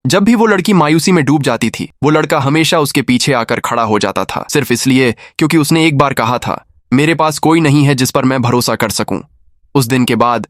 जब भी वो लड़की मायूसी में डूब जाती थी, वो लड़का हमेशा उसके पीछे आकर खड़ा हो जाता था, सिर्फ इसलिए क्योंकि उसने एक बार कहा था, मेरे पास कोई नहीं है जिस पर मैं भरोसा कर सकूं। उस दिन के बाद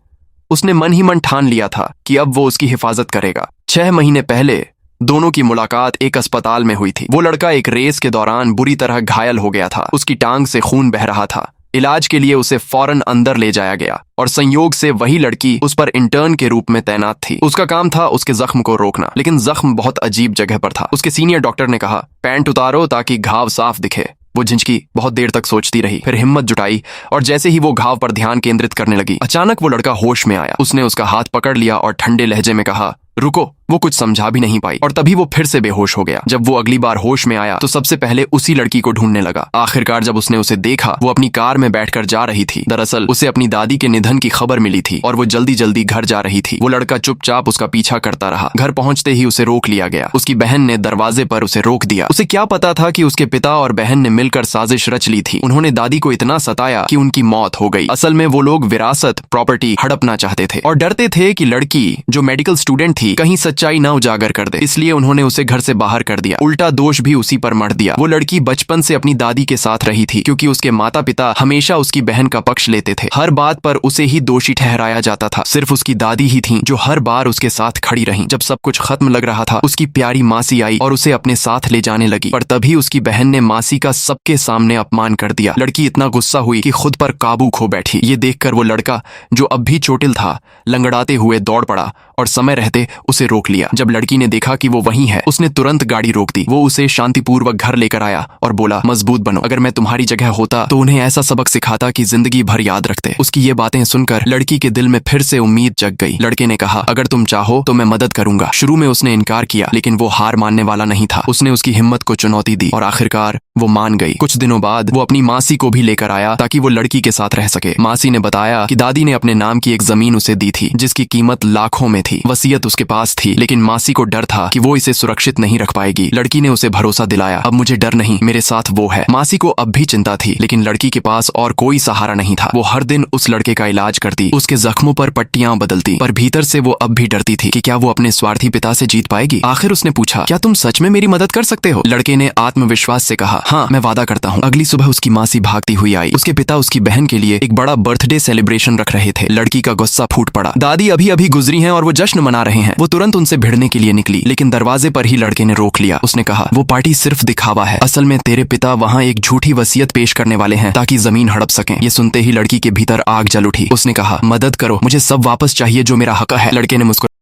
उसने मन ही मन ठान लिया था कि अब वो उसकी हिफाजत करेगा। 6 महीने पहले दोनों की मुलाकात एक अस्पताल में हुई थी। वो लड़का एक रेस के दौरान बुरी तरह घायल हो गया था। उसकी टांग से खून बह रहा था। इलाज के लिए उसे फौरन अंदर ले जाया गया और संयोग से वही लड़की उस पर इंटर्न के रूप में तैनात थी। उसका काम था उसके जख्म को रोकना, लेकिन जख्म बहुत अजीब जगह पर था। उसके सीनियर डॉक्टर ने कहा, पैंट उतारो ताकि घाव साफ दिखे। वो झिझकी, बहुत देर तक सोचती रही, फिर हिम्मत जुटाई और जैसे ही वो घाव पर ध्यान केंद्रित करने लगी, अचानक वो लड़का होश में आया। उसने उसका हाथ पकड़ लिया और ठंडे लहजे में कहा, रुको। वो कुछ समझा भी नहीं पाई और तभी वो फिर से बेहोश हो गया। जब वो अगली बार होश में आया तो सबसे पहले उसी लड़की को ढूंढने लगा। आखिरकार जब उसने उसे देखा, वो अपनी कार में बैठकर जा रही थी। दरअसल उसे अपनी दादी के निधन की खबर मिली थी और वो जल्दी जल्दी घर जा रही थी। वो लड़का चुपचाप उसका पीछा करता रहा। घर पहुंचते ही उसे रोक लिया गया। उसकी बहन ने दरवाजे पर उसे रोक दिया। उसे क्या पता था कि उसके पिता और बहन ने मिलकर साजिश रच ली थी। उन्होंने दादी को इतना सताया कि उनकी मौत हो गई। असल में वो लोग विरासत, प्रॉपर्टी हड़पना चाहते थे और डरते थे कि लड़की जो मेडिकल स्टूडेंट थी कहीं सच्चाई न उजागर कर दे, इसलिए उन्होंने उसे घर से बाहर कर दिया। उल्टा दोष भी उसी पर मढ़ दिया। वो लड़की बचपन से अपनी दादी के साथ रही थी क्योंकि उसके माता पिता हमेशा उसकी बहन का पक्ष लेते थे। हर बात पर उसे ही दोषी ठहराया जाता था। सिर्फ उसकी दादी ही थी जो हर बार उसके साथ खड़ी रही। जब सब कुछ खत्म लग रहा था, उसकी प्यारी मासी आई और उसे अपने साथ ले जाने लगी, पर तभी उसकी बहन ने मासी का सबके सामने अपमान कर दिया। लड़की इतना गुस्सा हुई कि खुद पर काबू खो बैठी। ये देखकर वो लड़का जो अब भी चोटिल था, लंगड़ाते हुए दौड़ पड़ा और समय रहते उसे रोक लिया। जब लड़की ने देखा कि वो वहीं है, उसने तुरंत गाड़ी रोक दी। वो उसे शांतिपूर्वक घर लेकर आया और बोला, मजबूत बनो। अगर मैं तुम्हारी जगह होता तो उन्हें ऐसा सबक सिखाता कि जिंदगी भर याद रखते। उसकी ये बातें सुनकर लड़की के दिल में फिर से उम्मीद जग गई। लड़के ने कहा, अगर तुम चाहो तो मैं मदद करूंगा। शुरू में उसने इनकार किया, लेकिन वो हार मानने वाला नहीं था। उसने उसकी हिम्मत को चुनौती दी और आखिरकार वो मान गई। कुछ दिनों बाद वो अपनी मासी को भी लेकर आया ताकि वो लड़की के साथ रह सके। मासी ने बताया कि दादी ने अपने नाम की एक जमीन उसे दी थी जिसकी कीमत लाखों में थी। वसीयत उसके पास थी, लेकिन मासी को डर था कि वो इसे सुरक्षित नहीं रख पाएगी। लड़की ने उसे भरोसा दिलाया, अब मुझे डर नहीं, मेरे साथ वो है। मासी को अब भी चिंता थी, लेकिन लड़की के पास और कोई सहारा नहीं था। वो हर दिन उस लड़के का इलाज करती, उसके जख्मों पर पट्टियां बदलती, पर भीतर से वो अब भी डरती थी कि क्या वो अपने स्वार्थी पिता से जीत पाएगी। आखिर उसने पूछा, क्या तुम सच में मेरी मदद कर सकते हो? लड़के ने आत्मविश्वास से कहा, हाँ, मैं वादा करता हूँ। अगली सुबह उसकी मासी भागती हुई आई। उसके पिता उसकी बहन के लिए एक बड़ा बर्थडे सेलिब्रेशन रख रहे थे। लड़की का गुस्सा फूट पड़ा। दादी अभी अभी गुजरी हैं और वो जश्न मना रहे हैं। वो तुरंत उनसे भिड़ने के लिए निकली, लेकिन दरवाजे पर ही लड़के ने रोक लिया। उसने कहा, वो पार्टी सिर्फ दिखावा है। असल में तेरे पिता वहाँ एक झूठी वसीयत पेश करने वाले हैं ताकि जमीन हड़प सकें। ये सुनते ही लड़की के भीतर आग जल उठी। उसने कहा, मदद करो, मुझे सब वापस चाहिए जो मेरा हक है। लड़के ने मुस्कुराया